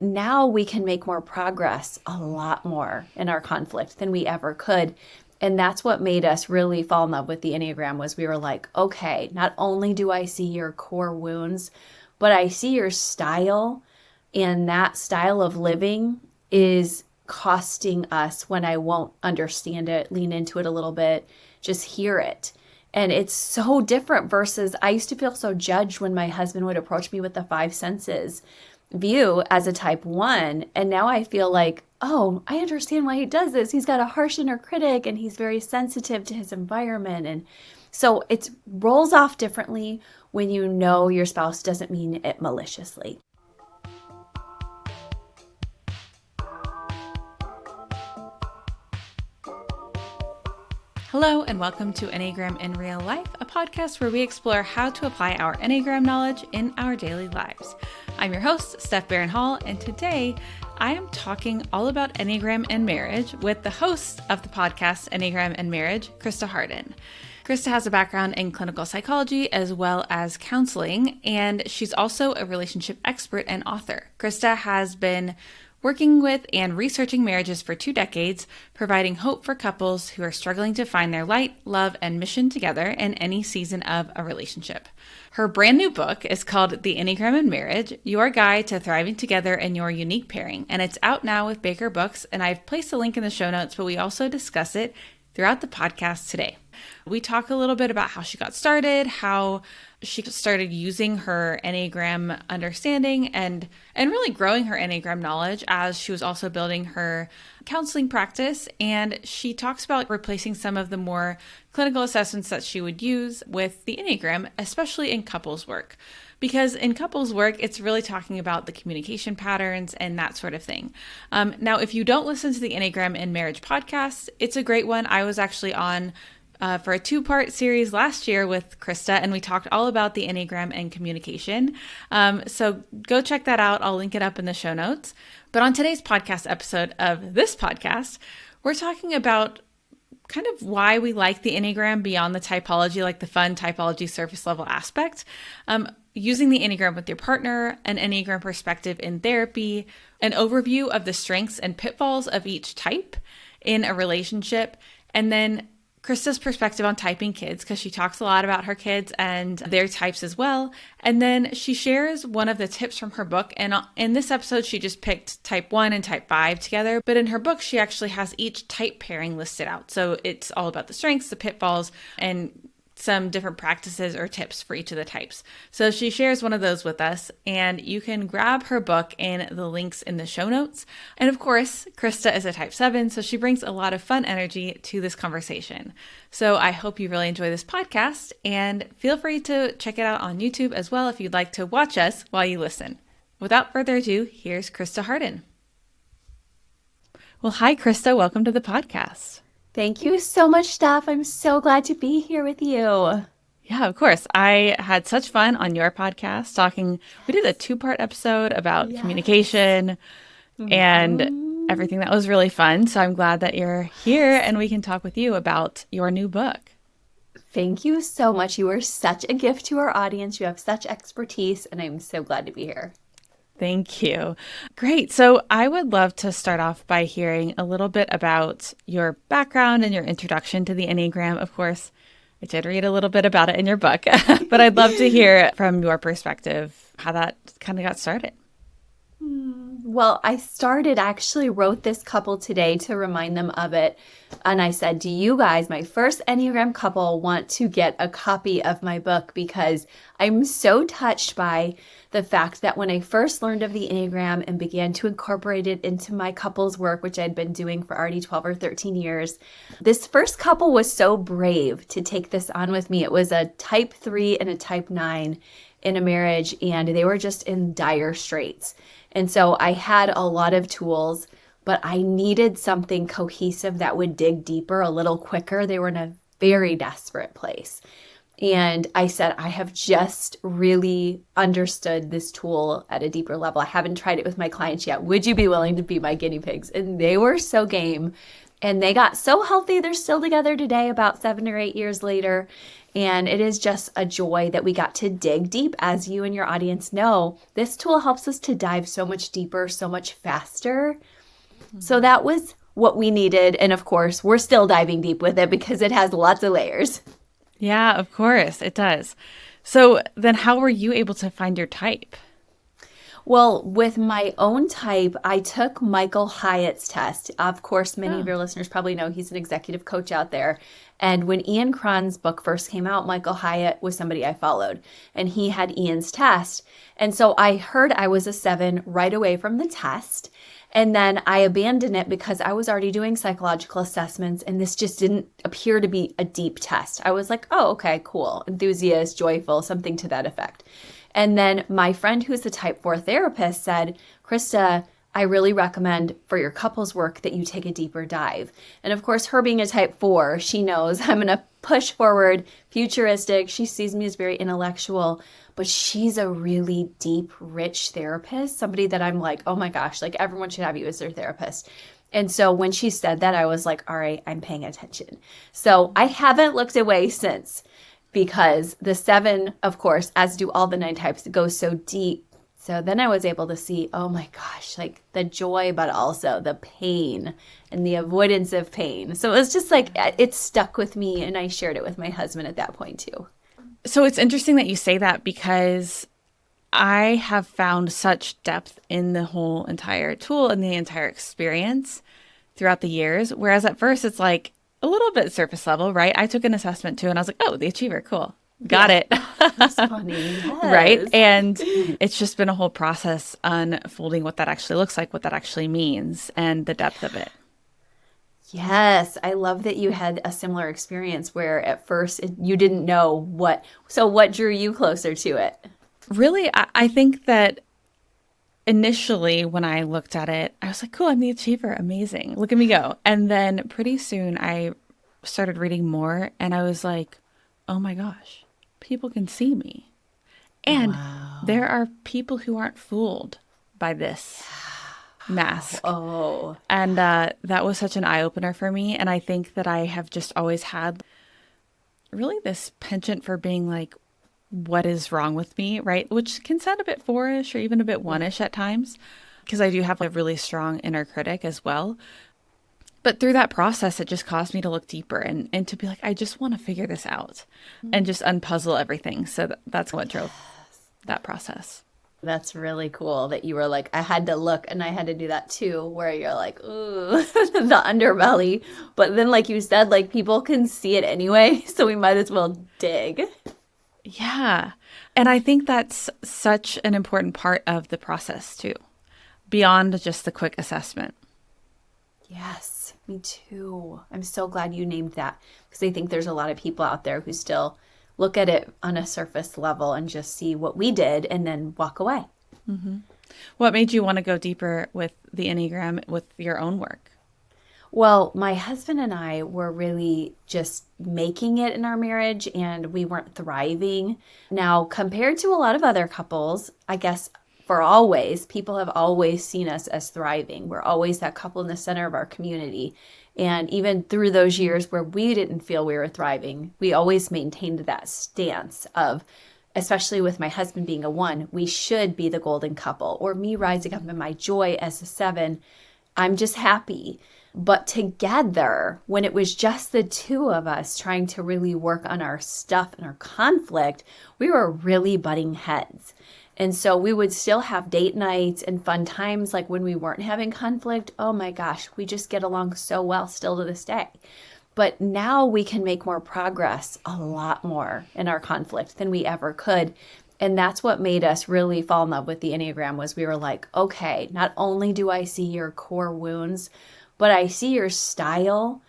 now we can make more progress, a lot more in our conflict than we ever could. And that's what made us really fall in love with the Enneagram, was we were like, okay, not only do I see your core wounds, but I see your style, and that style of living is costing us when I won't understand it, lean into it a little bit, just hear it. And it's so different versus I used to feel so judged when my husband would approach me with the five senses view as a type 1. And now I feel like, oh, I understand why he does this. He's got a harsh inner critic and he's very sensitive to his environment. And so it rolls off differently when you know your spouse doesn't mean it maliciously. Hello and welcome to Enneagram in Real Life, a podcast where we explore how to apply our Enneagram knowledge in our daily lives. I'm your host, Steph Barron-Hall, and today I am talking all about Enneagram and marriage with the host of the podcast, Enneagram and Marriage, Christa Hardin. Christa has a background in clinical psychology as well as counseling, and she's also a relationship expert and author. Christa has been working with and researching marriages for 2 decades, providing hope for couples who are struggling to find their light, love, and mission together in any season of a relationship. Her brand new book is called The Enneagram in Marriage, Your Guide to Thriving Together in Your Unique Pairing, and it's out now with Baker Books, and I've placed a link in the show notes, but we also discuss it throughout the podcast today. We talk a little bit about how she got started, how she started using her Enneagram understanding and really growing her Enneagram knowledge as she was also building her counseling practice. And she talks about replacing some of the more clinical assessments that she would use with the Enneagram, especially in couples work. Because in couples work, it's really talking about the communication patterns and that sort of thing. Now, if you don't listen to the Enneagram in Marriage podcast, it's a great one. I was actually on for a 2-part series last year with Christa, and we talked all about the Enneagram and communication. So go check that out. I'll link it up in the show notes. But on today's podcast episode of this podcast, we're talking about kind of why we like the Enneagram beyond the typology, like the fun typology surface level aspect. Using the Enneagram with your partner, an Enneagram perspective in therapy, an overview of the strengths and pitfalls of each type in a relationship, and then Christa's perspective on typing kids, because she talks a lot about her kids and their types as well. And then she shares one of the tips from her book. And in this episode, she just picked type 1 and type 5 together. But in her book, she actually has each type pairing listed out. So it's all about the strengths, the pitfalls, and some different practices or tips for each of the types. So she shares one of those with us, and you can grab her book in the links in the show notes. And of course, Christa is a type 7, so she brings a lot of fun energy to this conversation. So I hope you really enjoy this podcast, and feel free to check it out on YouTube as well if you'd like to watch us while you listen. Without further ado, here's Christa Hardin. Well, hi, Christa. Welcome to the podcast. Thank you so much, Steph. I'm so glad to be here with you. Yeah, of course. I had such fun on your podcast talking. We did a 2-part episode about communication and everything. That was really fun. So I'm glad that you're here and we can talk with you about your new book. Thank you so much. You are such a gift to our audience. You have such expertise, and I'm so glad to be here. Thank you. Great. So I would love to start off by hearing a little bit about your background and your introduction to the Enneagram. Of course, I did read a little bit about it in your book, but I'd love to hear from your perspective how that kind of got started. Well, I actually wrote this couple today to remind them of it. And I said, do you guys, my first Enneagram couple, want to get a copy of my book? Because I'm so touched by the fact that when I first learned of the Enneagram and began to incorporate it into my couples work, which I'd been doing for already 12 or 13 years, this first couple was so brave to take this on with me. It was a type 3 and a type 9 in a marriage, and they were just in dire straits. And so I had a lot of tools, but I needed something cohesive that would dig deeper a little quicker. They were in a very desperate place. And I said, I have just really understood this tool at a deeper level. I haven't tried it with my clients yet. Would you be willing to be my guinea pigs? And they were so game. And they got so healthy, they're still together today, about 7 or 8 years later. And it is just a joy that we got to dig deep. As you and your audience know, this tool helps us to dive so much deeper, so much faster. So that was what we needed. And of course, we're still diving deep with it because it has lots of layers. Yeah, of course, it does. So then how were you able to find your type? Well, with my own type, I took Michael Hyatt's test. Of course, many of your listeners probably know he's an executive coach out there. And when Ian Cron's book first came out, Michael Hyatt was somebody I followed, and he had Ian's test. And so I heard I was a 7 right away from the test. And then I abandoned it because I was already doing psychological assessments, and this just didn't appear to be a deep test. I was like, oh, okay, cool, enthusiast, joyful, something to that effect. And then my friend who's a type 4 therapist said, Christa, I really recommend for your couples work that you take a deeper dive. And of course, her being a type 4, she knows I'm going to push forward, futuristic. She sees me as very intellectual, but she's a really deep, rich therapist, somebody that I'm like, oh my gosh, like everyone should have you as their therapist. And so when she said that, I was like, all right, I'm paying attention. So I haven't looked away since, because the 7, of course, as do all the 9 types, goes so deep. So then I was able to see, oh my gosh, like the joy, but also the pain and the avoidance of pain. So it was just like, it stuck with me, and I shared it with my husband at that point too. So it's interesting that you say that, because I have found such depth in the whole entire tool and the entire experience throughout the years. Whereas at first it's like a little bit surface level, right? I took an assessment too, and I was like, oh, the achiever, cool. Got it. That's funny. Yes. Right. And it's just been a whole process unfolding what that actually looks like, what that actually means, and the depth of it. Yes. I love that you had a similar experience where at first you didn't know what. So what drew you closer to it? Really, I think that initially when I looked at it, I was like, cool, I'm the achiever. Amazing. Look at me go. And then pretty soon I started reading more, and I was like, oh my gosh, people can see me. And there are people who aren't fooled by this mask. Oh. And that was such an eye-opener for me. And I think that I have just always had really this penchant for being like, what is wrong with me, right? Which can sound a bit 4-ish or even a bit 1-ish at times, because I do have a really strong inner critic as well. But through that process, it just caused me to look deeper and to be like, I just want to figure this out and just unpuzzle everything. So that's what drove that process. That's really cool that you were like, I had to look, and I had to do that too, where you're like, ooh, the underbelly. But then, like you said, like people can see it anyway, so we might as well dig. Yeah. And I think that's such an important part of the process too, beyond just the quick assessment. Yes, me too. I'm so glad you named that, because I think there's a lot of people out there who still look at it on a surface level and just see what we did and then walk away. Mm-hmm. What made you want to go deeper with the Enneagram with your own work? Well, my husband and I were really just making it in our marriage, and we weren't thriving. Now, compared to a lot of other couples, I guess for always, people have always seen us as thriving. We're always that couple in the center of our community. And even through those years where we didn't feel we were thriving, we always maintained that stance of, especially with my husband being a 1, we should be the golden couple, or me rising up in my joy as a 7. I'm just happy. But together, when it was just the 2 of us trying to really work on our stuff and our conflict, we were really butting heads. And so we would still have date nights and fun times, like when we weren't having conflict. Oh my gosh, we just get along so well still to this day. But now we can make more progress, a lot more in our conflict than we ever could. And that's what made us really fall in love with the Enneagram, was we were like, okay, not only do I see your core wounds, but I see your style,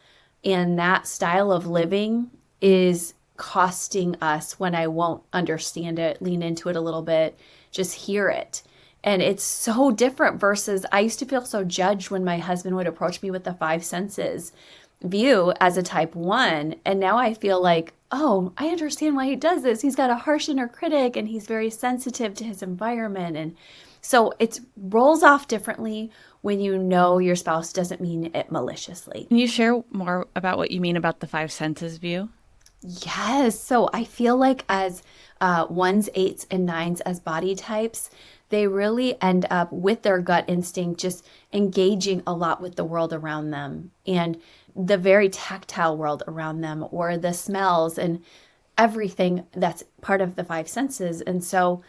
and that style of living is costing us when I won't understand it, lean into it a little bit, just hear it. And it's so different versus I used to feel so judged when my husband would approach me with the 5 senses view as a type 1. And now I feel like, oh, I understand why he does this. He's got a harsh inner critic, and he's very sensitive to his environment. And So it rolls off differently when you know your spouse doesn't mean it maliciously. Can you share more about what you mean about the five senses view? Yes. So I feel like as ones, eights, and nines as body types, they really end up with their gut instinct just engaging a lot with the world around them and the very tactile world around them, or the smells and everything that's part of the five senses. And so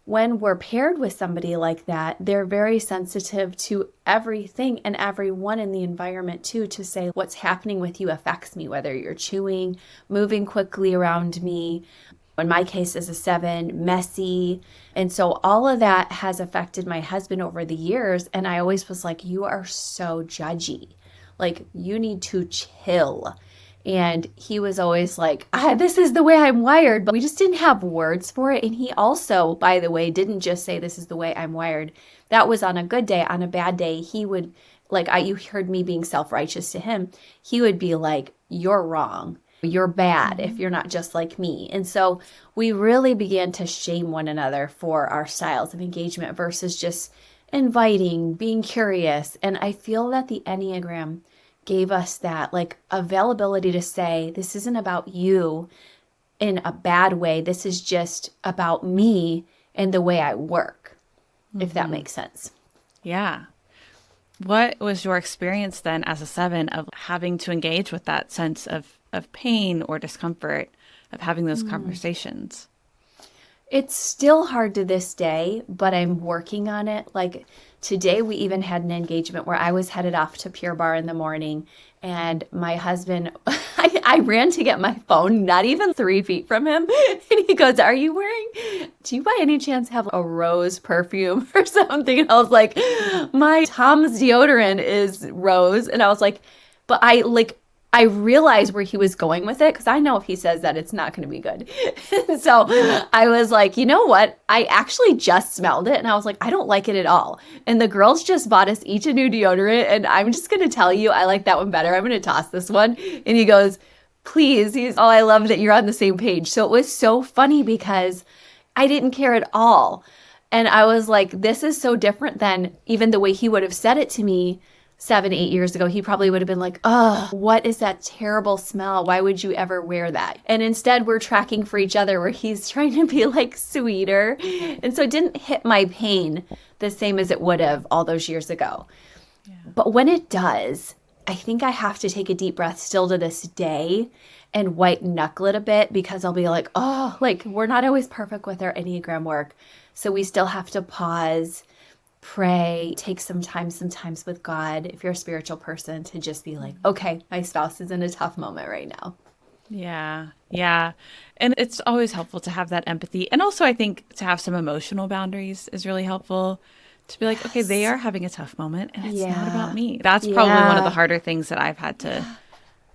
when we're paired with somebody like that, they're very sensitive to everything and everyone in the environment too, to say what's happening with you affects me, whether you're chewing, moving quickly around me. In my case, as a 7, messy. And so all of that has affected my husband over the years. And I always was like, you are so judgy. Like, you need to chill. And he was always like, this is the way I'm wired. But we just didn't have words for it. And he also, by the way, didn't just say, this is the way I'm wired. That was on a good day. On a bad day, he would, like, you heard me being self-righteous to him. He would be like, you're wrong. You're bad if you're not just like me. And so we really began to shame one another for our styles of engagement versus just inviting, being curious. And I feel that the Enneagram gave us that, like, availability to say, this isn't about you in a bad way. This is just about me and the way I work, if that makes sense. Yeah. What was your experience then as a 7 of having to engage with that sense of pain or discomfort of having those conversations? It's still hard to this day, but I'm working on it. Like today, we even had an engagement where I was headed off to Pure Barre in the morning, and my husband, I ran to get my phone, not even 3 feet from him. And he goes, do you by any chance have a rose perfume or something? And I was like, my Tom's deodorant is rose. And I was like, but I realized where he was going with it, because I know if he says that, it's not going to be good. So I was like, you know what? I actually just smelled it, and I was like, I don't like it at all. And the girls just bought us each a new deodorant, and I'm just going to tell you, I like that one better. I'm going to toss this one. And he goes, please. I love that you're on the same page. So it was so funny because I didn't care at all. And I was like, this is so different than even the way he would have said it to me 7, 8 years ago. He probably would have been like, oh, what is that terrible smell? Why would you ever wear that? And instead we're tracking for each other where he's trying to be like sweeter. And so it didn't hit my pain the same as it would have all those years ago. Yeah. But when it does, I think I have to take a deep breath still to this day and white knuckle it a bit, because I'll be like, oh, like we're not always perfect with our Enneagram work. So we still have to pause, pray, take some time sometimes with God, if you're a spiritual person, to just be like, okay, my spouse is in a tough moment right now. Yeah. Yeah. And it's always helpful to have that empathy. And also I think to have some emotional boundaries is really helpful, to be like, okay, they are having a tough moment and it's not about me. That's probably one of the harder things that I've had to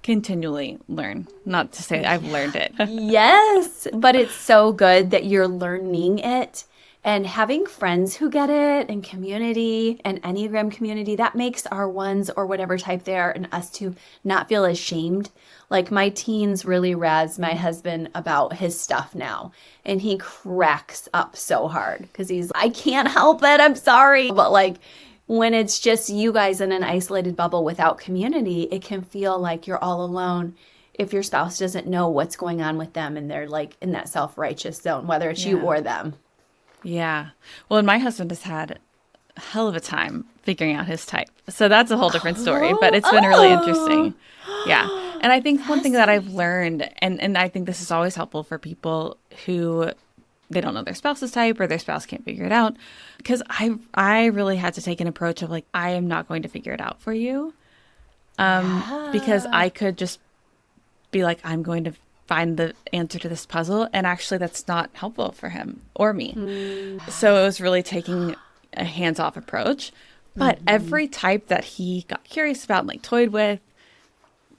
continually learn. Not to say I've learned it. Yes, but it's so good that you're learning it. And having friends who get it, and community and Enneagram community, that makes our ones, or whatever type they are, and us to not feel ashamed. Like my teens really razz my husband about his stuff now. And he cracks up so hard because he's, I can't help it. I'm sorry. But like when it's just you guys in an isolated bubble without community, it can feel like you're all alone if your spouse doesn't know what's going on with them and they're like in that self-righteous zone, whether it's you or them. Yeah. Well, and my husband has had a hell of a time figuring out his type. So that's a whole different story, but it's been really interesting. Yeah. And I think one thing that I've learned, and I think this is always helpful for people who they don't know their spouse's type or their spouse can't figure it out, because I really had to take an approach of like, I am not going to figure it out for you. Because I could just be like, I'm going to find the answer to this puzzle, and actually that's not helpful for him or me. So it was really taking a hands-off approach. But every type that he got curious about and like toyed with,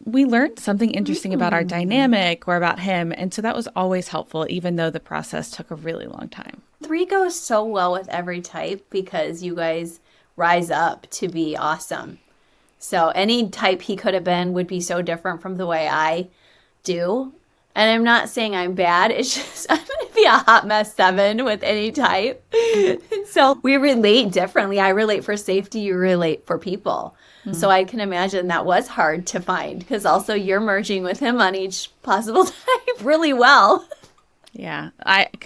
we learned something interesting about our dynamic or about him. And so that was always helpful, even though the process took a really long time. 3 goes so well with every type because you guys rise up to be awesome. So any type he could have been would be so different from the way I do. And I'm not saying I'm bad. It's just I'm going to be a hot mess 7 with any type. So we relate differently. I relate for safety. You relate for people. So I can imagine that was hard to find because also you're merging with him on each possible type really well. Yeah.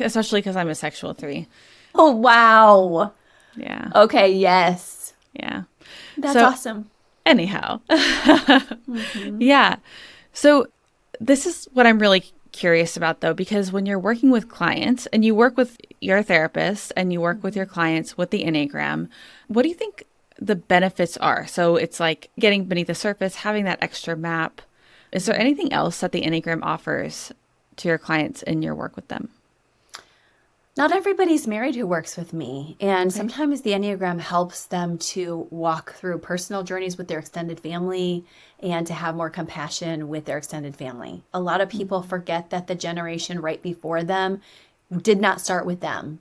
Especially because I'm a sexual 3. Oh, wow. Yeah. Okay. Yes. Yeah. That's awesome. Anyhow. Yeah. So this is what I'm really curious about, though, because when you're working with clients and you work with your therapist and you work with your clients with the Enneagram, what do you think the benefits are? So it's like getting beneath the surface, having that extra map. Is there anything else that the Enneagram offers to your clients in your work with them? Not everybody's married who works with me. And sometimes the Enneagram helps them to walk through personal journeys with their extended family and to have more compassion with their extended family. A lot of people forget that the generation right before them did not start with them.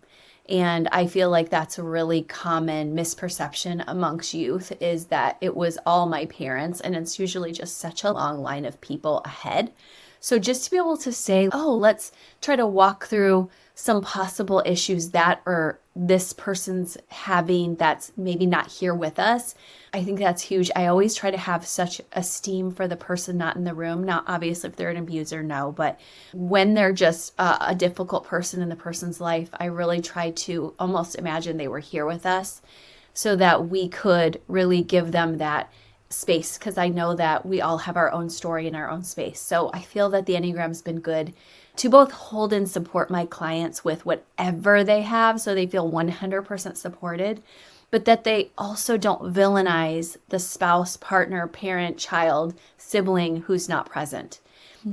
And I feel like that's a really common misperception amongst youth is that it was all my parents, and it's usually just such a long line of people ahead. So just to be able to say, oh, let's try to walk through some possible issues that or this person's having that's maybe not here with us. I think that's huge. I always try to have such esteem for the person not in the room. Now, obviously, if they're an abuser, no. But when they're just a difficult person in the person's life, I really try to almost imagine they were here with us so that we could really give them that space, because I know that we all have our own story in our own space. So I feel that the Enneagram's been good to both hold and support my clients with whatever they have so they feel 100% supported, but that they also don't villainize the spouse, partner, parent, child, sibling who's not present.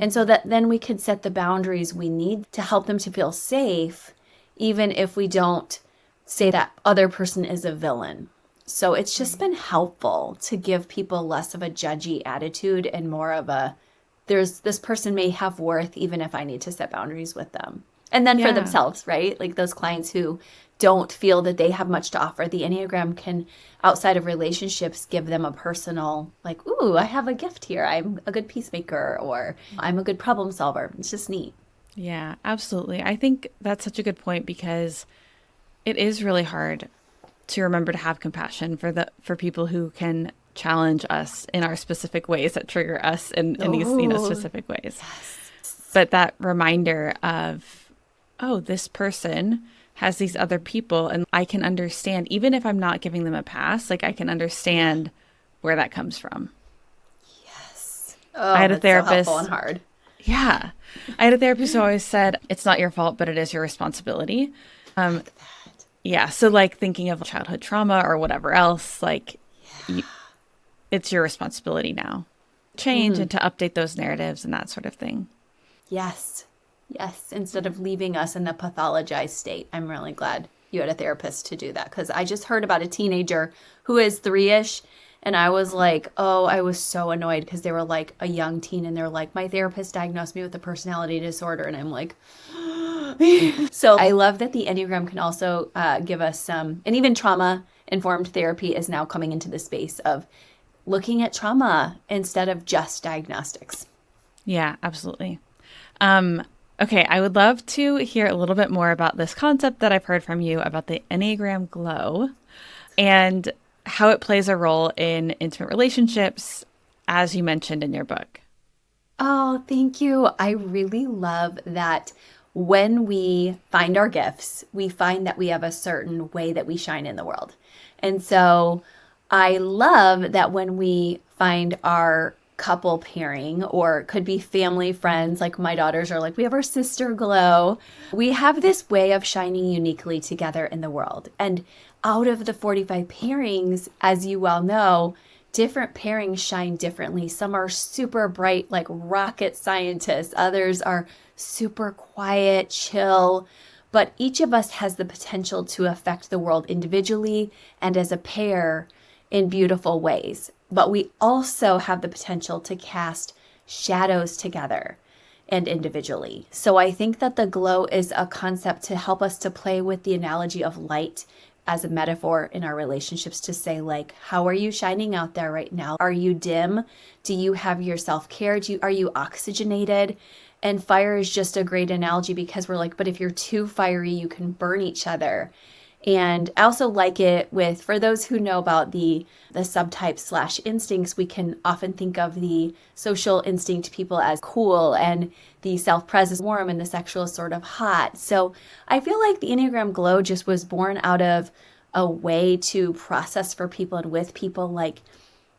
And so that then we could set the boundaries we need to help them to feel safe, even if we don't say that other person is a villain. So it's just been helpful to give people less of a judgy attitude and more of a, this person may have worth even if I need to set boundaries with them. And then for themselves, right? Like those clients who don't feel that they have much to offer, the Enneagram can, outside of relationships, give them a personal, like, ooh, I have a gift here. I'm a good peacemaker, or I'm a good problem solver. It's just neat. Yeah, absolutely. I think that's such a good point because it is really hard to remember to have compassion for people who can challenge us in our specific ways that trigger us in these specific ways. Yes. But that reminder of, oh, this person has these other people and I can understand, even if I'm not giving them a pass, like I can understand where that comes from. Yes. I had a therapist. So helpful and hard. Yeah. I had a therapist who always said, it's not your fault, but it is your responsibility. Yeah. So like thinking of childhood trauma or whatever else, like it's your responsibility now. Change and to update those narratives and that sort of thing. Yes. Yes. Instead of leaving us in the pathologized state. I'm really glad you had a therapist to do that, because I just heard about a teenager who is 3-ish. And I was like, oh, I was so annoyed because they were like a young teen and they're like, my therapist diagnosed me with a personality disorder. And I'm like, so I love that the Enneagram can also give us some, and even trauma-informed therapy is now coming into the space of looking at trauma instead of just diagnostics. Yeah, absolutely. Okay, I would love to hear a little bit more about this concept that I've heard from you about the Enneagram glow and how it plays a role in intimate relationships, as you mentioned in your book. Oh, thank you. I really love that when we find our gifts, we find that we have a certain way that we shine in the world. And so I love that when we find our couple pairing, or it could be family, friends, like my daughters are like, we have our sister glow. We have this way of shining uniquely together in the world. And out of the 45 pairings, as you well know, different pairings shine differently. Some are super bright, like rocket scientists. Others are super quiet, chill. But each of us has the potential to affect the world individually and as a pair in beautiful ways. But we also have the potential to cast shadows together and individually. So I think that the glow is a concept to help us to play with the analogy of light as a metaphor in our relationships, to say, like, how are you shining out there right now? Are you dim? Do you have your self-care? Are you oxygenated? And fire is just a great analogy because we're like, but if you're too fiery, you can burn each other. And I also like it with, for those who know about the subtypes / instincts, we can often think of the social instinct people as cool and the self-presence warm and the sexual is sort of hot. So I feel like the Enneagram Glow just was born out of a way to process for people and with people, like,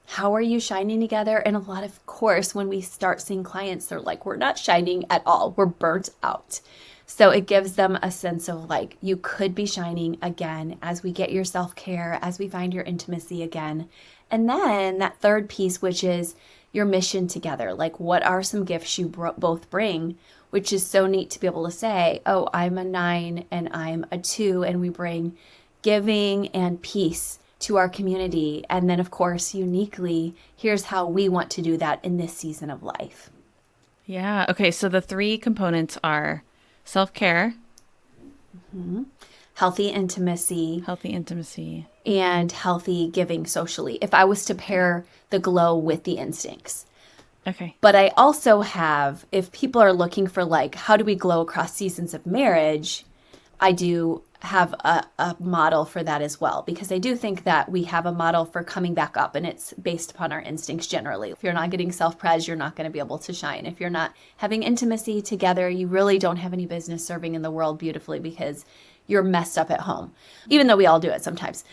how are you shining together? And a lot of course, when we start seeing clients, they're like, we're not shining at all. We're burnt out. So it gives them a sense of like, you could be shining again as we get your self-care, as we find your intimacy again. And then that third piece, which is your mission together. Like, what are some gifts you both bring, which is so neat to be able to say, oh, I'm a 9 and I'm a 2, and we bring giving and peace to our community. And then, of course, uniquely, here's how we want to do that in this season of life. Yeah. Okay. So the 3 components are self-care, healthy intimacy, and healthy giving socially, if I was to pair the glow with the instincts. Okay. But I also have, if people are looking for like, how do we glow across seasons of marriage, I do have a model for that as well, because I do think that we have a model for coming back up, and it's based upon our instincts generally. If you're not getting self-pres, you're not going to be able to shine. If you're not having intimacy together, you really don't have any business serving in the world beautifully because you're messed up at home, even though we all do it sometimes.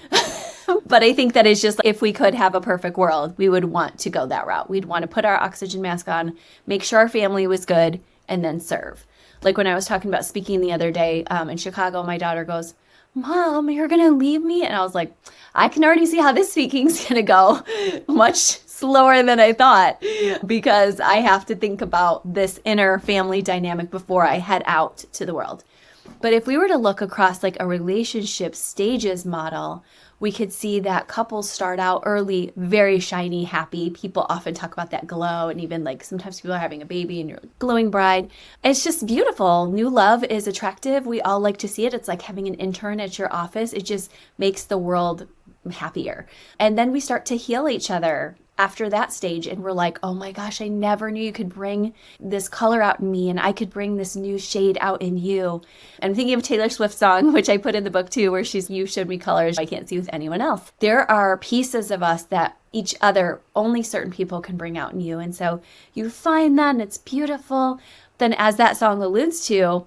But I think that it's just, if we could have a perfect world, we would want to go that route. We'd want to put our oxygen mask on, make sure our family was good, and then serve. Like when I was talking about speaking the other day in Chicago, my daughter goes, Mom, you're going to leave me? And I was like, I can already see how this speaking's going to go much slower than I thought, because I have to think about this inner family dynamic before I head out to the world. But if we were to look across like a relationship stages model, we could see that couples start out early, very shiny, happy. People often talk about that glow, and even like sometimes people are having a baby and you're like glowing bride. It's just beautiful. New love is attractive. We all like to see it. It's like having an intern at your office. It just makes the world happier. And then we start to heal each other after that stage, and we're like, oh my gosh, I never knew you could bring this color out in me, and I could bring this new shade out in you. I'm thinking of Taylor Swift's song, which I put in the book too, where she's, you showed me colors I can't see with anyone else. There are pieces of us that each other, only certain people can bring out in you. And so you find that, and it's beautiful. Then as that song alludes to,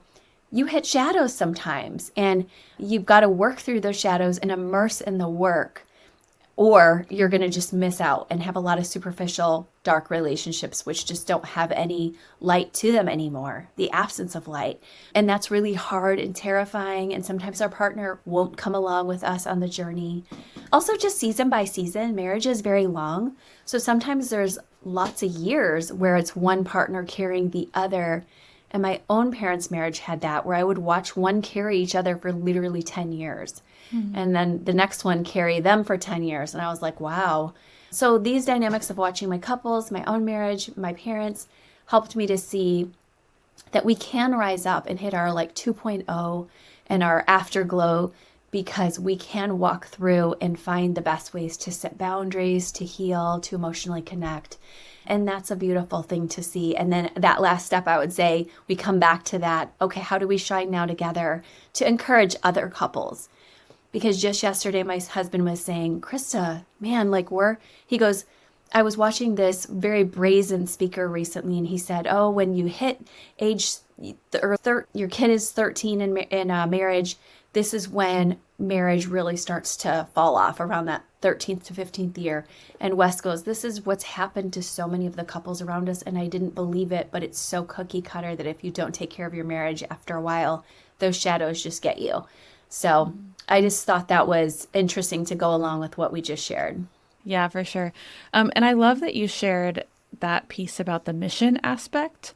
you hit shadows sometimes, and you've got to work through those shadows and immerse in the work, or you're going to just miss out and have a lot of superficial, dark relationships, which just don't have any light to them anymore, the absence of light. And that's really hard and terrifying. And sometimes our partner won't come along with us on the journey. Also, just season by season, marriage is very long. So sometimes there's lots of years where it's one partner carrying the other. And my own parents' marriage had that, where I would watch one carry each other for literally 10 years. And then the next one carry them for 10 years. And I was like, wow. So these dynamics of watching my couples, my own marriage, my parents, helped me to see that we can rise up and hit our like 2.0 and our afterglow, because we can walk through and find the best ways to set boundaries, to heal, to emotionally connect. And that's a beautiful thing to see. And then that last step, I would say, we come back to that. Okay, how do we shine now together to encourage other couples? Because just yesterday, my husband was saying, Christa, man, like he goes, I was watching this very brazen speaker recently, and he said, oh, when you hit age, your kid is 13 in marriage, this is when marriage really starts to fall off, around that 13th to 15th year. And Wes goes, this is what's happened to so many of the couples around us, and I didn't believe it, but it's so cookie cutter that if you don't take care of your marriage, after a while, those shadows just get you. So I just thought that was interesting to go along with what we just shared. Yeah, for sure. And I love that you shared that piece about the mission aspect,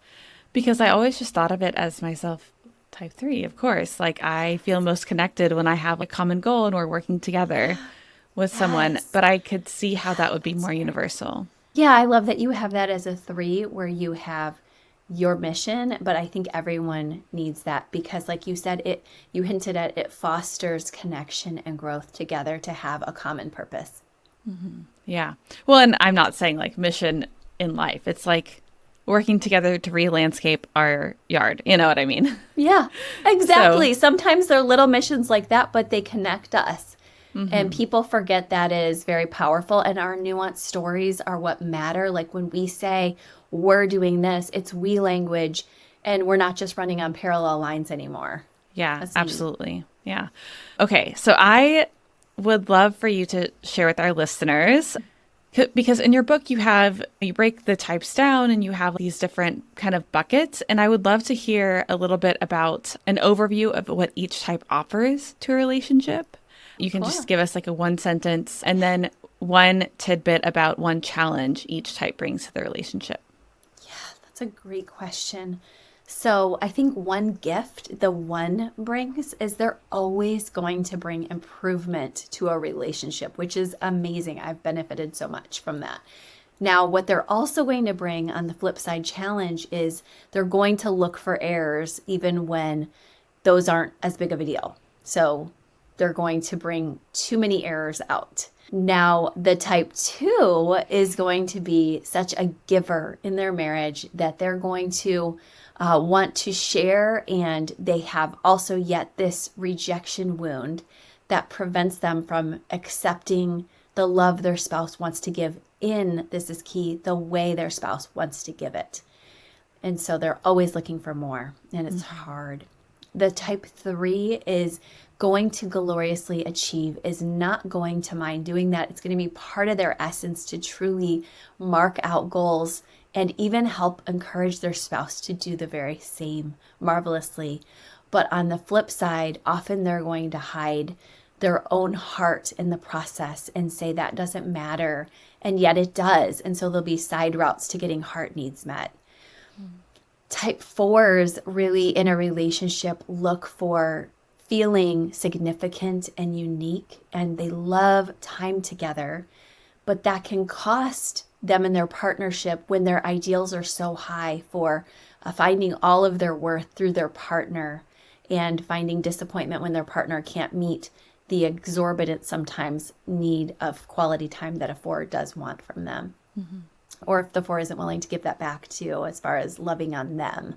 because I always just thought of it as myself, type 3, of course. Like, I feel most connected when I have a common goal and we're working together with someone, but I could see how that would be more universal. Yeah, I love that you have that as a 3, where you have your mission, but I think everyone needs that, because like you said, you hinted at, it fosters connection and growth together to have a common purpose. Mm-hmm. Yeah. Well, and I'm not saying like mission in life. It's like working together to re-landscape our yard. You know what I mean? Yeah, exactly. Sometimes they're little missions like that, but they connect us. And people forget that is very powerful. And our nuanced stories are what matter. Like when we say we're doing this, it's we language, and we're not just running on parallel lines anymore. Yeah, That's absolutely. Neat. Yeah. Okay. So I would love for you to share with our listeners, because in your book you break the types down and you have these different kind of buckets. And I would love to hear a little bit about an overview of what each type offers to a relationship. You can just give us like a one sentence and then one tidbit about one challenge each type brings to the relationship. Yeah, that's a great question. So I think one gift the one brings is they're always going to bring improvement to a relationship, which is amazing. I've benefited so much from that. Now, what they're also going to bring on the flip side challenge is they're going to look for errors even when those aren't as big of a deal. So they're going to bring too many errors out. Now, the type 2 is going to be such a giver in their marriage that they're going to want to share, and they have also yet this rejection wound that prevents them from accepting the love their spouse wants to give in, this is key, the way their spouse wants to give it. And so they're always looking for more, and it's hard. The type 3 is going to gloriously achieve, is not going to mind doing that. It's going to be part of their essence to truly mark out goals and even help encourage their spouse to do the very same marvelously. But on the flip side, often they're going to hide their own heart in the process and say that doesn't matter, and yet it does. And so there'll be side routes to getting heart needs met. Type 4s really in a relationship look for feeling significant and unique, and they love time together, but that can cost them in their partnership when their ideals are so high for finding all of their worth through their partner and finding disappointment when their partner can't meet the exorbitant sometimes need of quality time that a 4 does want from them. Or if the 4 isn't willing to give that back too, as far as loving on them.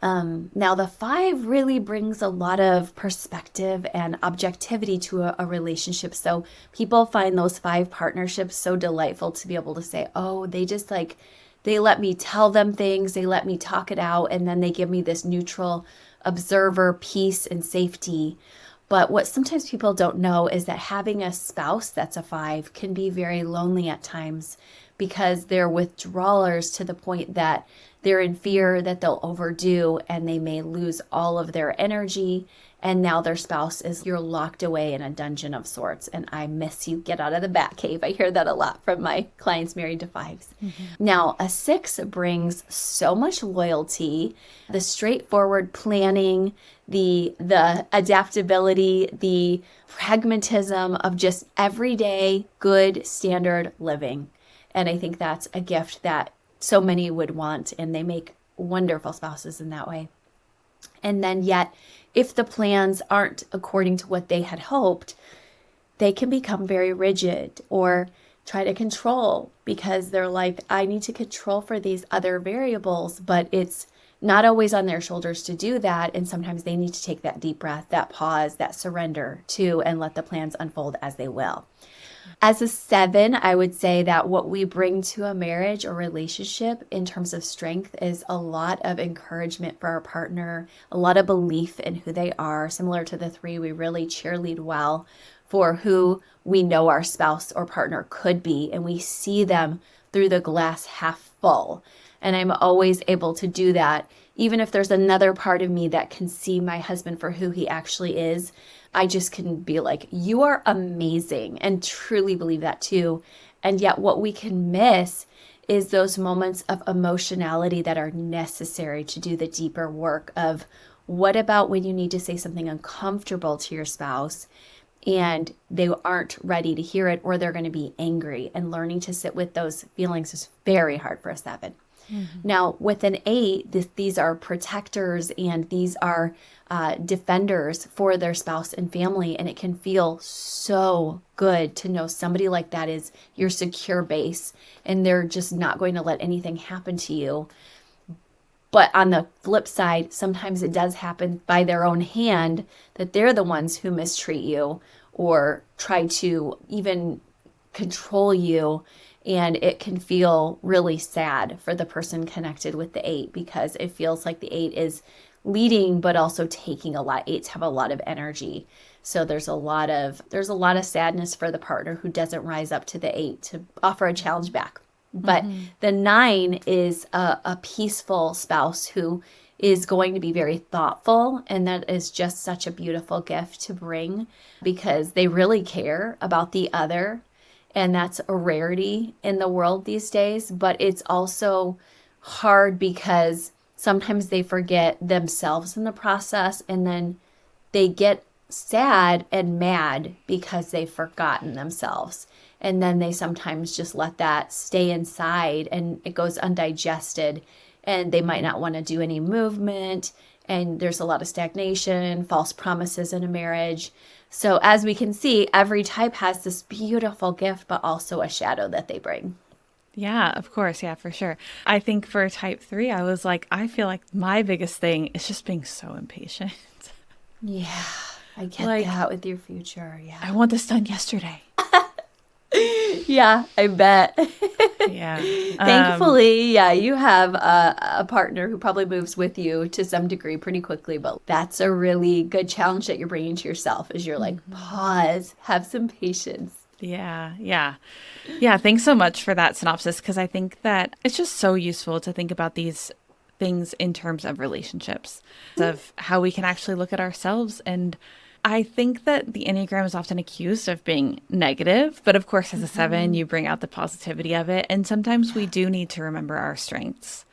Now, the 5 really brings a lot of perspective and objectivity to a relationship. So people find those 5 partnerships so delightful to be able to say, oh, they let me tell them things, they let me talk it out, and then they give me this neutral observer, peace, and safety. But what sometimes people don't know is that having a spouse that's a 5 can be very lonely at times, because they're withdrawers to the point that they're in fear that they'll overdo and they may lose all of their energy. And now their spouse is, you're locked away in a dungeon of sorts. And I miss you. Get out of the bat cave. I hear that a lot from my clients married to 5s. Now, a 6 brings so much loyalty, the straightforward planning, the adaptability, the pragmatism of just everyday good standard living. And I think that's a gift that so many would want, and they make wonderful spouses in that way. And then yet, if the plans aren't according to what they had hoped, they can become very rigid or try to control, because they're like, I need to control for these other variables, but it's not always on their shoulders to do that. And sometimes they need to take that deep breath, that pause, that surrender to, and let the plans unfold as they will. As a 7, I would say that what we bring to a marriage or relationship in terms of strength is a lot of encouragement for our partner, a lot of belief in who they are. Similar to the 3, we really cheerlead well for who we know our spouse or partner could be, and we see them through the glass half full. And I'm always able to do that. Even if there's another part of me that can see my husband for who he actually is, I just can be like, you are amazing, and truly believe that too. And yet what we can miss is those moments of emotionality that are necessary to do the deeper work of, what about when you need to say something uncomfortable to your spouse and they aren't ready to hear it, or they're going to be angry, and learning to sit with those feelings is very hard for a 7. Now, with an 8, these are protectors and these are defenders for their spouse and family. And it can feel so good to know somebody like that is your secure base and they're just not going to let anything happen to you. But on the flip side, sometimes it does happen by their own hand that they're the ones who mistreat you or try to even control you. And it can feel really sad for the person connected with the 8 because it feels like the 8 is leading, but also taking a lot. 8s have a lot of energy. So there's a lot of sadness for the partner who doesn't rise up to the 8 to offer a challenge back. But the 9 is a peaceful spouse who is going to be very thoughtful. And that is just such a beautiful gift to bring because they really care about the other. And that's a rarity in the world these days. But it's also hard because sometimes they forget themselves in the process. And then they get sad and mad because they've forgotten themselves. And then they sometimes just let that stay inside and it goes undigested and they might not want to do any movement. And there's a lot of stagnation, false promises in a marriage. So as we can see, every type has this beautiful gift, but also a shadow that they bring. Yeah, of course. Yeah, for sure. I think for type 3, I was like, I feel like my biggest thing is just being so impatient. Yeah, I get that with your future. Yeah. I want this done yesterday. Yeah, I bet. Yeah. Thankfully, you have a partner who probably moves with you to some degree pretty quickly, but that's a really good challenge that you're bringing to yourself is you're like, pause, have some patience. Yeah. Thanks so much for that synopsis because I think that it's just so useful to think about these things in terms of relationships, of how we can actually look at ourselves. And I think that the Enneagram is often accused of being negative, but of course, as a 7, you bring out the positivity of it. And sometimes we do need to remember our strengths.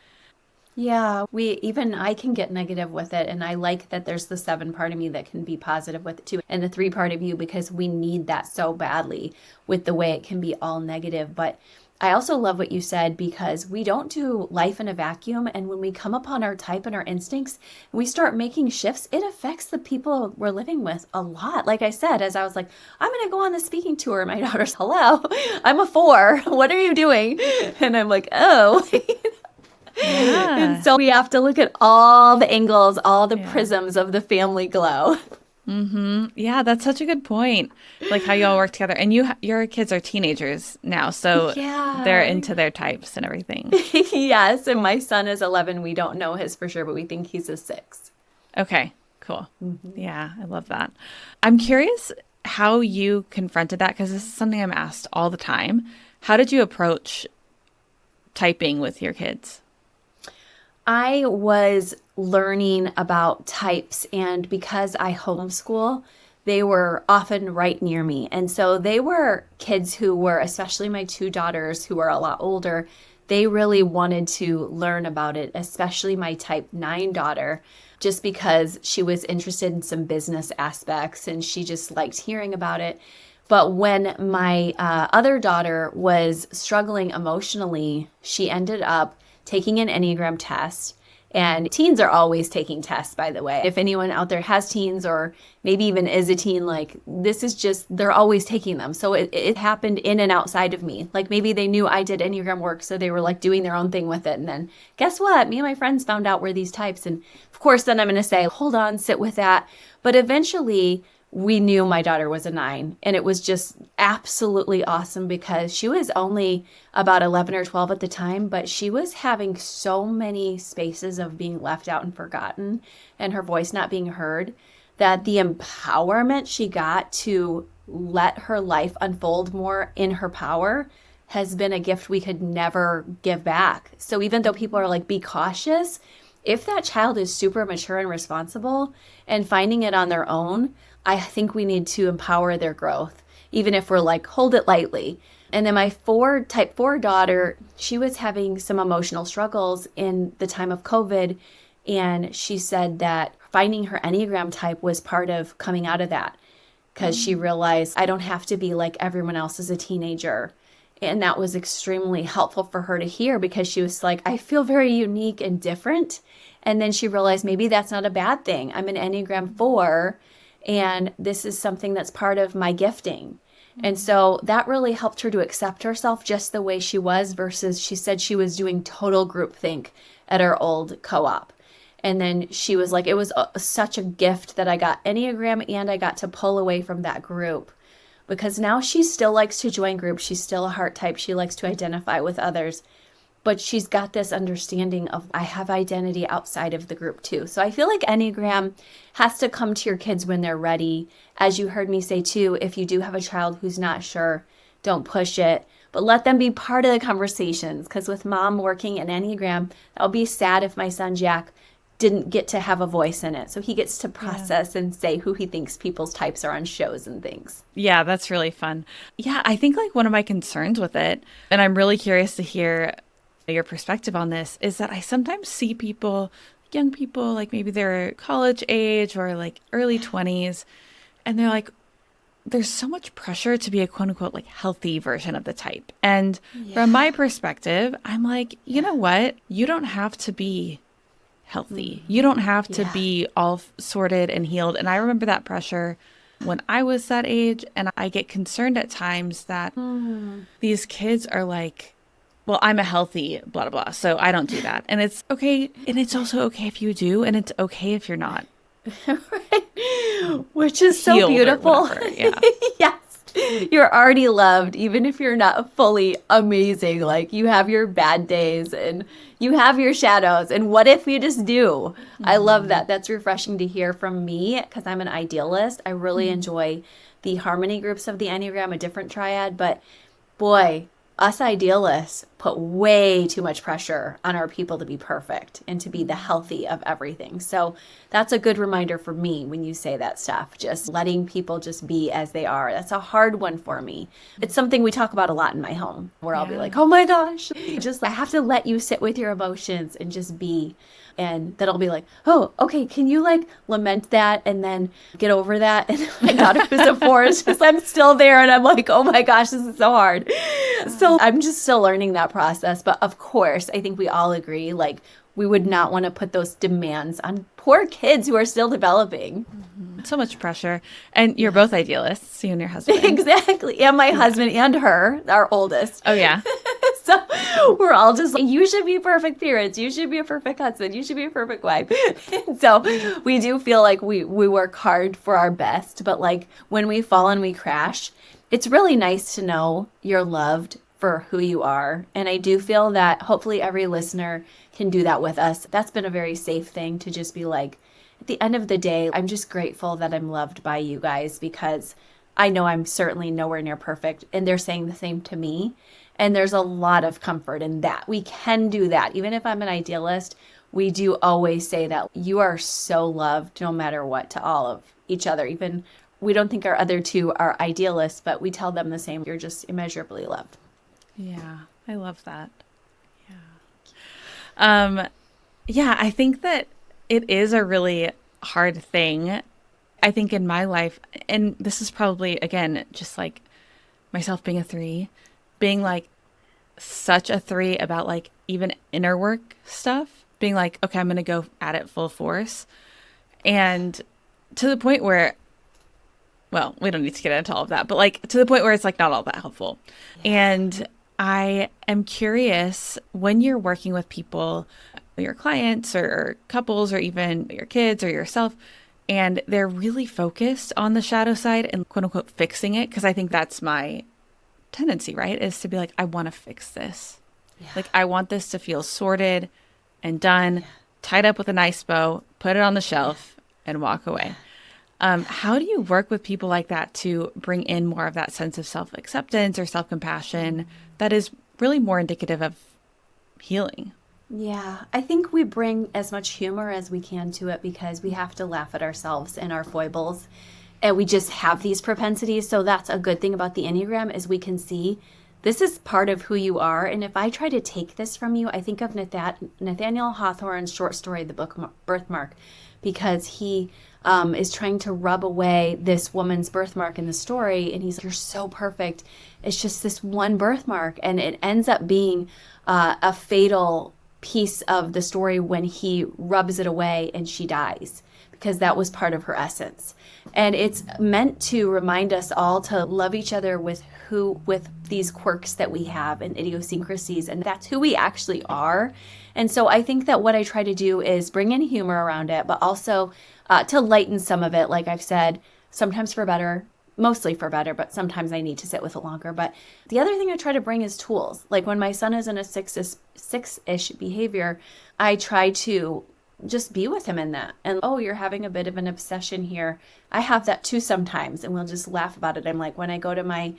Yeah, I can get negative with it. And I like that there's the 7 part of me that can be positive with it too. And the 3 part of you, because we need that so badly with the way it can be all negative. But I also love what you said because we don't do life in a vacuum. And when we come upon our type and our instincts, we start making shifts, it affects the people we're living with a lot. Like I said, as I was like, I'm going to go on the speaking tour. My daughter's, hello, I'm a 4. What are you doing? And I'm like, oh. Yeah. And so we have to look at all the angles, all the prisms of the family glow. Yeah, that's such a good point. Like how you all work together. And your kids are teenagers now, so they're into their types and everything. Yes, and my son is 11. We don't know his for sure, but we think he's a 6. Okay, cool. Yeah, I love that. I'm curious how you confronted that because this is something I'm asked all the time. How did you approach typing with your kids? I was learning about types, and because I homeschool, they were often right near me. And so they were kids who were, especially my 2 daughters who are a lot older, they really wanted to learn about it, especially my type 9 daughter, just because she was interested in some business aspects and she just liked hearing about it. But when my other daughter was struggling emotionally, she ended up taking an Enneagram test. And teens are always taking tests, by the way. If anyone out there has teens or maybe even is a teen, like this is just, they're always taking them. So it happened in and outside of me. Like maybe they knew I did Enneagram work, so they were like doing their own thing with it. And then guess what? Me and my friends found out we're these types. And of course, then I'm going to say, hold on, sit with that. But eventually we knew my daughter was a 9. And it was just absolutely awesome because she was only about 11 or 12 at the time, but she was having so many spaces of being left out and forgotten and her voice not being heard that the empowerment she got to let her life unfold more in her power has been a gift we could never give back. So even though people are like, be cautious, if that child is super mature and responsible and finding it on their own, I think we need to empower their growth, even if we're like, hold it lightly. And then my type 4 daughter, she was having some emotional struggles in the time of COVID. And she said that finding her Enneagram type was part of coming out of that because she realized I don't have to be like everyone else as a teenager. And that was extremely helpful for her to hear because she was like, I feel very unique and different. And then she realized maybe that's not a bad thing. I'm an Enneagram 4, and this is something that's part of my gifting. And so that really helped her to accept herself just the way she was versus she said she was doing total groupthink at her old co-op. And then she was like, it was such a gift that I got Enneagram and I got to pull away from that group because now she still likes to join groups. She's still a heart type. She likes to identify with others. But she's got this understanding of I have identity outside of the group too. So I feel like Enneagram has to come to your kids when they're ready. As you heard me say too, if you do have a child who's not sure, don't push it. But let them be part of the conversations. Because with mom working in Enneagram, I'll be sad if my son Jack didn't get to have a voice in it. So he gets to process and say who he thinks people's types are on shows and things. Yeah, that's really fun. Yeah, I think like one of my concerns with it, and I'm really curious to hear your perspective on this, is that I sometimes see people, young people, like maybe they're college age or like early 20s, and they're like, there's so much pressure to be a quote unquote like healthy version of the type. And from my perspective, I'm like, you know what? You don't have to be healthy. You don't have to be all sorted and healed. And I remember that pressure when I was that age, and I get concerned at times that these kids are like, well, I'm a healthy blah, blah, blah, so I don't do that. And it's okay. And it's also okay if you do. And it's okay if you're not. Right. Which is so beautiful. Yeah. Yes. You're already loved, even if you're not fully amazing. Like you have your bad days and you have your shadows. And what if you just do? I love that. That's refreshing to hear from me because I'm an idealist. I really enjoy the harmony groups of the Enneagram, a different triad. But boy, us idealists put way too much pressure on our people to be perfect and to be the healthy of everything. So that's a good reminder for me when you say that stuff, just letting people just be as they are. That's a hard one for me. It's something we talk about a lot in my home where I'll be like, oh my gosh, just I have to let you sit with your emotions and just be. And then I'll be like, oh, okay, can you like lament that and then get over that? And my daughter who's a 4 is just, I'm still there. And I'm like, oh my gosh, this is so hard. So I'm just still learning that process. But of course, I think we all agree, like we would not want to put those demands on poor kids who are still developing. So much pressure. And you're both idealists, you and your husband. Exactly. And my husband and her, our oldest. Oh, yeah. So we're all just like, you should be perfect parents. You should be a perfect husband. You should be a perfect wife. So we do feel like we work hard for our best. But like when we fall and we crash, it's really nice to know you're loved for who you are. And I do feel that hopefully every listener can do that with us. That's been a very safe thing to just be like, at the end of the day, I'm just grateful that I'm loved by you guys because I know I'm certainly nowhere near perfect. And they're saying the same to me. And there's a lot of comfort in that. We can do that. Even if I'm an idealist, we do always say that you are so loved no matter what to all of each other. Even we don't think our other two are idealists, but we tell them the same. You're just immeasurably loved. Yeah, I love that. Yeah. Yeah, I think that it is a really hard thing. I think in my life, and this is probably, again, just like myself being a 3, being like such a 3 about like even inner work stuff, being like, okay, I'm going to go at it full force. And to the point where, well, we don't need to get into all of that, but like to the point where it's like not all that helpful. And I am curious when you're working with people, your clients or couples or even your kids or yourself, and they're really focused on the shadow side and quote unquote fixing it. Cause I think that's my tendency, right? Is to be like, I want to fix this. Yeah. Like I want this to feel sorted and done, tied up with a nice bow, put it on the shelf and walk away. How do you work with people like that to bring in more of that sense of self-acceptance or self-compassion that is really more indicative of healing? Yeah, I think we bring as much humor as we can to it because we have to laugh at ourselves and our foibles. And we just have these propensities. So that's a good thing about the Enneagram is we can see this is part of who you are. And if I try to take this from you, I think of Nathaniel Hawthorne's short story, The Book Birthmark. because he is trying to rub away this woman's birthmark in the story. And he's like, you're so perfect. It's just this one birthmark. And it ends up being a fatal piece of the story when he rubs it away and she dies, because that was part of her essence. And it's meant to remind us all to love each other with these quirks that we have and idiosyncrasies, and that's who we actually are. And so I think that what I try to do is bring in humor around it, but also to lighten some of it. Like I've said, sometimes for better, mostly for better, but sometimes I need to sit with it longer. But the other thing I try to bring is tools. Like when my son is in a six-ish behavior, I try to just be with him in that. And, oh, you're having a bit of an obsession here. I have that too sometimes, and we'll just laugh about it. I'm like, when I go to my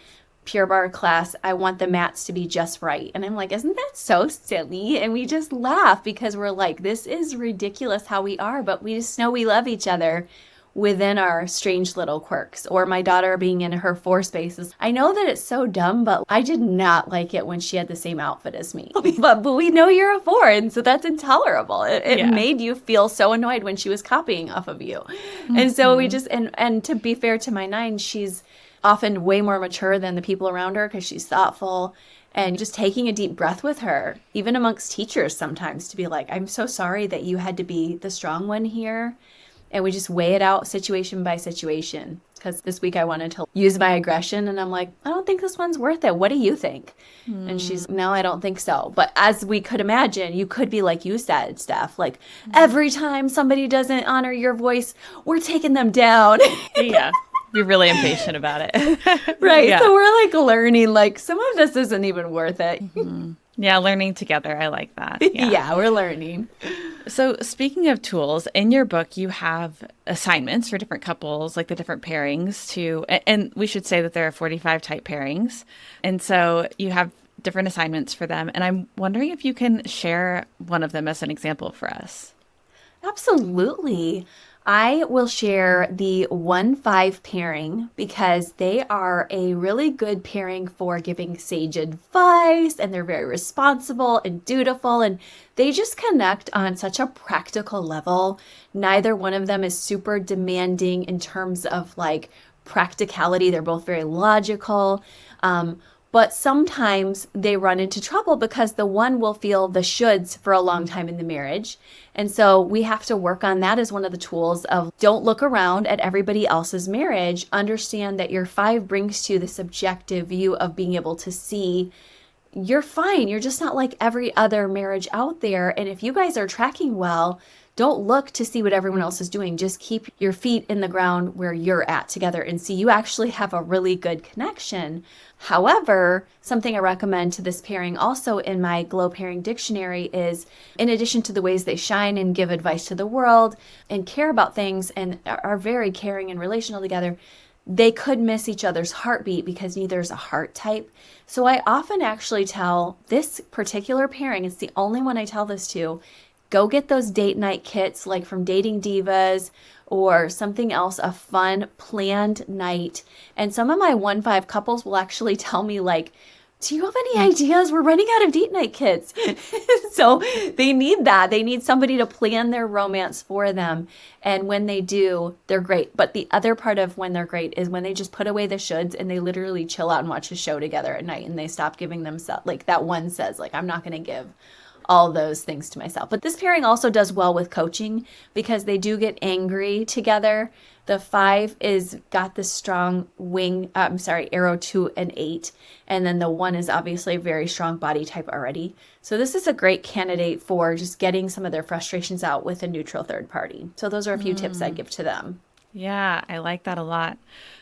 Pure Barre class, I want the mats to be just right. And I'm like, isn't that so silly? And we just laugh because we're like, this is ridiculous how we are, but we just know we love each other within our strange little quirks. Or my daughter being in her 4 spaces. I know that it's so dumb, but I did not like it when she had the same outfit as me. But we know you're a 4, and so that's intolerable. It made you feel so annoyed when she was copying off of you. Mm-hmm. And so we just, and to be fair to my 9, she's often way more mature than the people around her because she's thoughtful. And just taking a deep breath with her, even amongst teachers sometimes, to be like, I'm so sorry that you had to be the strong one here. And we just weigh it out situation by situation. Because this week I wanted to use my aggression, and I'm like, I don't think this one's worth it. What do you think? And she's, no, I don't think so. But as we could imagine, you could be like you said, Steph, like every time somebody doesn't honor your voice, we're taking them down. Yeah. Be really impatient about it. Right. Yeah. So we're like learning, like some of this isn't even worth it. Mm-hmm. Yeah. Learning together. I like that. Yeah, we're learning. So speaking of tools, in your book, you have assignments for different couples, like the different pairings and we should say that there are 45 type pairings. And so you have different assignments for them. And I'm wondering if you can share one of them as an example for us. Absolutely. I will share the 1-5 pairing because they are a really good pairing for giving sage advice, and they're very responsible and dutiful, and they just connect on such a practical level. Neither one of them is super demanding in terms of like practicality. They're both very logical. But sometimes they run into trouble because the one will feel the shoulds for a long time in the marriage. And so we have to work on that as one of the tools of don't look around at everybody else's marriage. Understand that your 5 brings to you this objective view of being able to see you're fine. You're just not like every other marriage out there. And if you guys are tracking well, don't look to see what everyone else is doing. Just keep your feet in the ground where you're at together and see you actually have a really good connection. However, something I recommend to this pairing also in my Glow Pairing Dictionary is, in addition to the ways they shine and give advice to the world and care about things and are very caring and relational together, they could miss each other's heartbeat because neither is a heart type. So I often actually tell this particular pairing, it's the only one I tell this to, go get those date night kits like from Dating Divas or something else, a fun planned night. And some of my 1-5 couples will actually tell me like, do you have any ideas? We're running out of date night kits. So they need that. They need somebody to plan their romance for them. And when they do, they're great. But the other part of when they're great is when they just put away the shoulds and they literally chill out and watch a show together at night, and they stop giving themselves, like that one says, like, I'm not going to give all those things to myself. But this pairing also does well with coaching because they do get angry together. The 5 is got this strong arrow to an 8. And then the 1 is obviously a very strong body type already. So this is a great candidate for just getting some of their frustrations out with a neutral third party. So those are a few tips I give to them. Yeah, I like that a lot.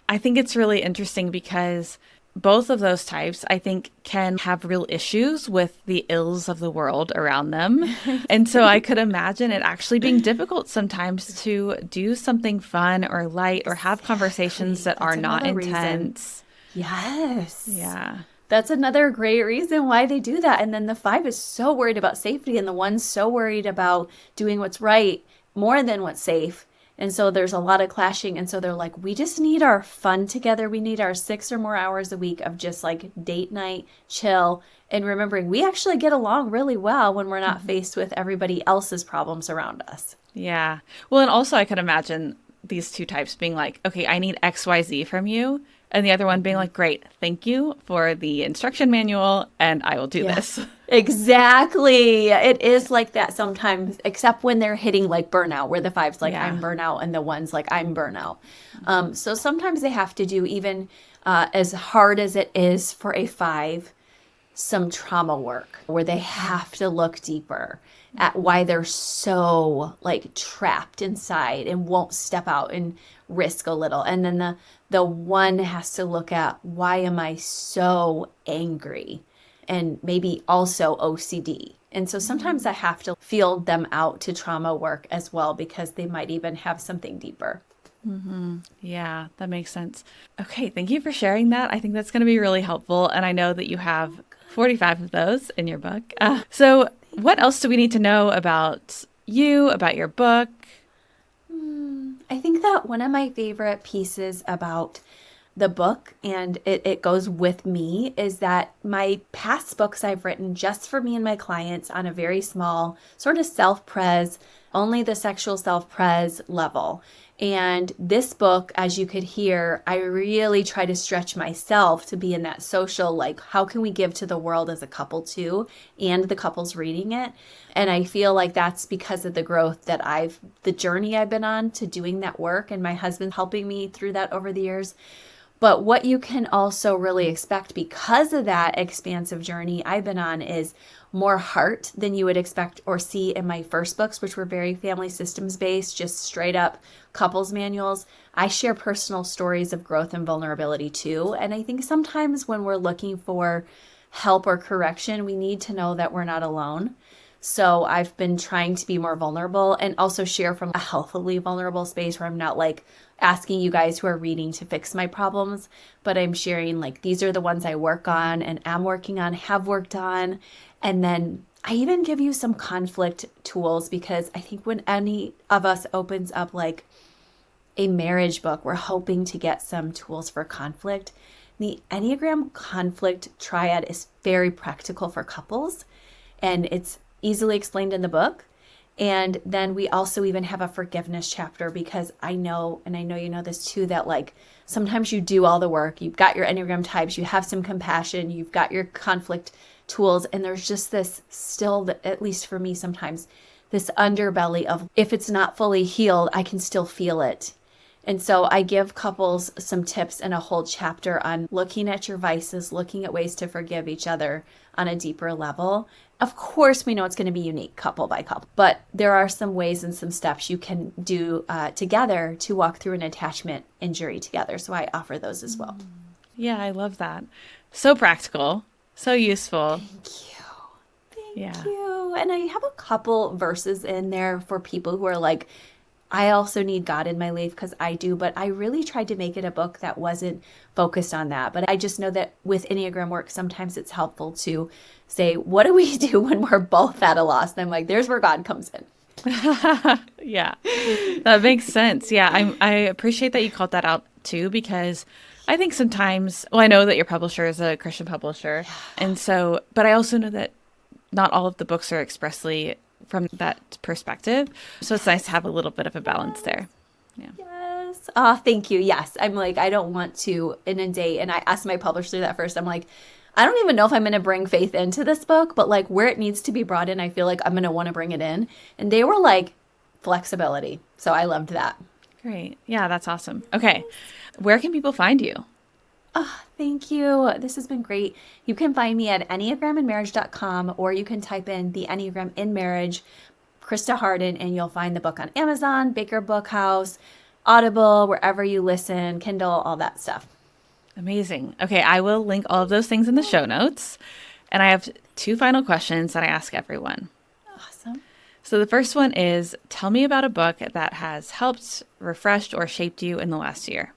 I think it's really interesting because both of those types, I think, can have real issues with the ills of the world around them. And so I could imagine it actually being difficult sometimes to do something fun or light or have conversations that are not intense. Yes. Yeah. That's another great reason why they do that. And then the 5 is so worried about safety, and the 1's so worried about doing what's right more than what's safe. And so there's a lot of clashing. And so they're like, we just need our fun together. We need our 6 or more hours a week of just like date night, chill, and remembering we actually get along really well when we're not faced with everybody else's problems around us. Yeah. Well, and also I could imagine these two types being like, okay, I need XYZ from you. And the other one being like, great, thank you for the instruction manual, and I will do Yeah, this. exactly. It is like that sometimes, except when they're hitting like burnout, where the five's like, Yeah. I'm burnout, and the one's like, I'm burnout. So sometimes they have to do, even as hard as it is for a five, some trauma work where they have to look deeper at why they're so like trapped inside and won't step out and risk a little. And then the one has to look at, why am I so angry? And maybe also OCD. And so sometimes I have to field them out to trauma work as well, because they might even have something deeper. Yeah, that makes sense. Okay, thank you for sharing that. I think that's going to be really helpful. And I know that you have 45 of those in your book. So what else do we need to know about you, about your book? I think that one of my favorite pieces about the book, and it goes with me, is that my past books I've written just for me and my clients on a very small sort of self-pres, only the sexual self-pres level. And this book, as you could hear, I really try to stretch myself to be in that social, like, how can we give to the world as a couple too, and the couples reading it. And I feel like that's because of the growth that the journey I've been on to doing that work, and my husband helping me through that over the years. But what you can also really expect because of that expansive journey I've been on is more heart than you would expect or see in my first books, which were very family systems based, just straight up couples manuals. I share personal stories of growth and vulnerability too. And I think sometimes when we're looking for help or correction, we need to know that we're not alone. So I've been trying to be more vulnerable and also share from a healthily vulnerable space where I'm not like asking you guys who are reading to fix my problems, but I'm sharing like, these are the ones I work on and am working on, have worked on. And then I even give you some conflict tools, because I think when any of us opens up like a marriage book, we're hoping to get some tools for conflict. The Enneagram conflict triad is very practical for couples, and it's easily explained in the book. And then we also even have a forgiveness chapter, because I know, and I know you know this too, that like sometimes you do all the work, you've got your Enneagram types, you have some compassion, you've got your conflict tools, and there's just this still, at least for me sometimes, this underbelly of, if it's not fully healed, I can still feel it. And so I give couples some tips and a whole chapter on looking at your vices, looking at ways to forgive each other on a deeper level. Of course, we know it's going to be unique couple by couple, but there are some ways and some steps you can do together to walk through an attachment injury together. So I offer those as well. Yeah, I love that. So practical, so useful. Thank you. Yeah. Thank you. And I have a couple verses in there for people who are like, I also need God in my life, because I do, but I really tried to make it a book that wasn't focused on that. But I just know that with Enneagram work, sometimes it's helpful to say, what do we do when we're both at a loss? And I'm like, there's where God comes in. Yeah, that makes sense. Yeah, I appreciate that you called that out too, because I think sometimes, well, I know that your publisher is a Christian publisher. Yeah. And so, but I also know that not all of the books are expressly from that perspective. So it's nice to have a little bit of a balance there. Yeah. Yes. Oh, thank you. Yes. I'm like, I don't want to inundate. And I asked my publisher that first. I'm like, I don't even know if I'm going to bring faith into this book, but like where it needs to be brought in, I feel like I'm going to want to bring it in. And they were like, flexibility. So I loved that. Great. Yeah, that's awesome. Okay. Where can people find you? Oh, thank you. This has been great. You can find me at enneagraminmarriage.com, or you can type in the Enneagram in Marriage, Christa Hardin, and you'll find the book on Amazon, Baker Bookhouse, Audible, wherever you listen, Kindle, all that stuff. Amazing. Okay, I will link all of those things in the show notes. And I have 2 final questions that I ask everyone. Awesome. So the first one is, tell me about a book that has helped, refreshed, or shaped you in the last year.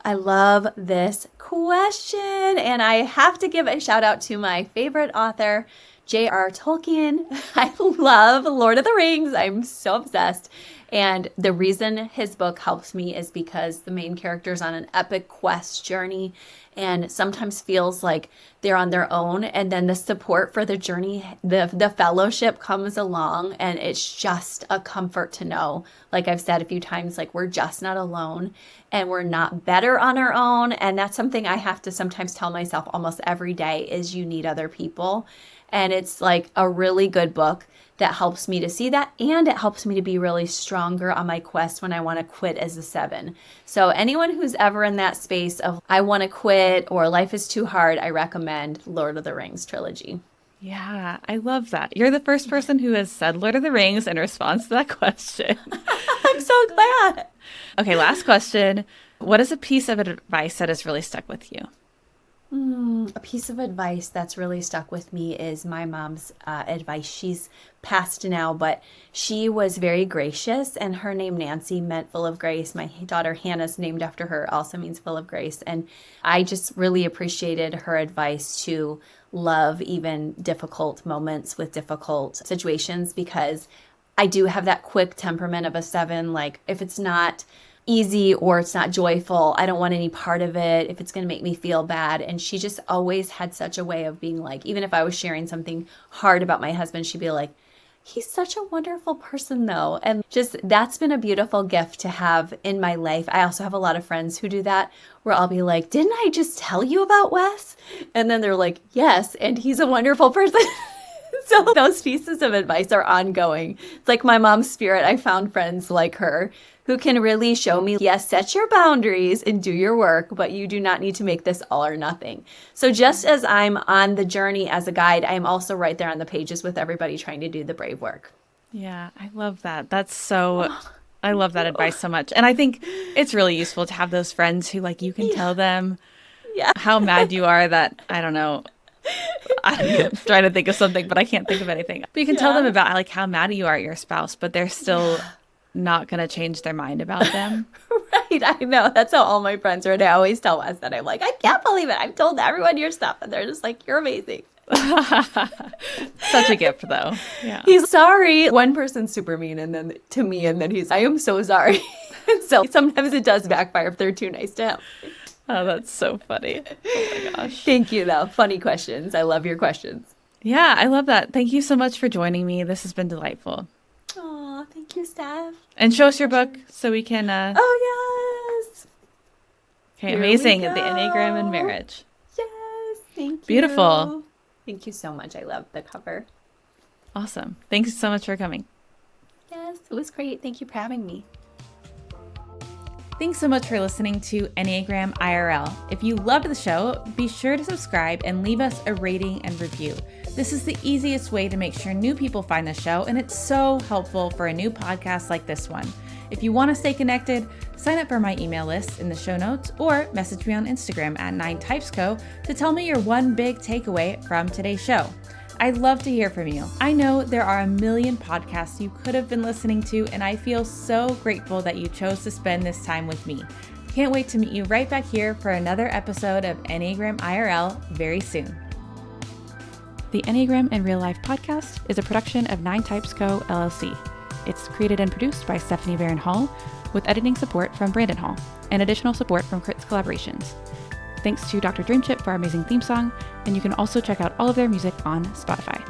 I love this question, and I have to give a shout out to my favorite author, J.R. Tolkien. I love Lord of the Rings. I'm so obsessed. And the reason his book helps me is because the main character's on an epic quest journey and sometimes feels like they're on their own. And then the support for the journey, the fellowship comes along, and it's just a comfort to know, like I've said a few times, like we're just not alone and we're not better on our own. And that's something I have to sometimes tell myself almost every day is you need other people. And it's like a really good book that helps me to see that, and it helps me to be really stronger on my quest when I want to quit as a 7. So anyone who's ever in that space of I want to quit or life is too hard, I recommend Lord of the Rings trilogy. Yeah, I love that. You're the first person who has said Lord of the Rings in response to that question. I'm so glad. Okay, last question. What is a piece of advice that has really stuck with you? A piece of advice that's really stuck with me is my mom's advice. She's passed now, but she was very gracious, and her name Nancy meant full of grace. My daughter Hannah's named after her, also means full of grace. And I just really appreciated her advice to love even difficult moments with difficult situations, because I do have that quick temperament of a 7. Like if it's not easy or it's not joyful, I don't want any part of it if it's going to make me feel bad. And she just always had such a way of being like, even if I was sharing something hard about my husband, she'd be like, he's such a wonderful person though. And just that's been a beautiful gift to have in my life. I also have a lot of friends who do that, where I'll be like, didn't I just tell you about Wes? And then they're like, yes, and he's a wonderful person. So those pieces of advice are ongoing. It's like my mom's spirit. I found friends like her who can really show me, yes, set your boundaries and do your work, but you do not need to make this all or nothing. So just as I'm on the journey as a guide, I'm also right there on the pages with everybody trying to do the brave work. Yeah, I love that. I love that advice so much. And I think it's really useful to have those friends who like you can tell them how mad you are that, I don't know, I'm trying to think of something, but I can't think of anything. But you can tell them about like how mad you are at your spouse, but they're still not going to change their mind about them. Right. I know. That's how all my friends are. And I always tell Wes that I'm like, I can't believe it. I've told everyone your stuff. And they're just like, you're amazing. Such a gift though. Yeah. He's sorry. One person's super mean and then to me, and then I am so sorry. So sometimes it does backfire if they're too nice to him. Oh, that's so funny. Oh my gosh. Thank you, though. Funny questions. I love your questions. Yeah, I love that. Thank you so much for joining me. This has been delightful. Oh, thank you, Steph. And show us your book so we can... Oh, yes. Okay, amazing. The Enneagram and Marriage. Yes, thank you. Beautiful. Thank you so much. I love the cover. Awesome. Thanks so much for coming. Yes, it was great. Thank you for having me. Thanks so much for listening to Enneagram IRL. If you loved the show, be sure to subscribe and leave us a rating and review. This is the easiest way to make sure new people find the show, and it's so helpful for a new podcast like this one. If you want to stay connected, sign up for my email list in the show notes or message me on Instagram at 9typesco to tell me your one big takeaway from today's show. I'd love to hear from you. I know there are a million podcasts you could have been listening to, and I feel so grateful that you chose to spend this time with me. Can't wait to meet you right back here for another episode of Enneagram IRL very soon. The Enneagram in Real Life podcast is a production of 9Types Co. LLC. It's created and produced by Stephanie Barron Hall, with editing support from Brandon Hall, and additional support from Crit's Collaborations. Thanks to Dr. Dreamchip for our amazing theme song, and you can also check out all of their music on Spotify.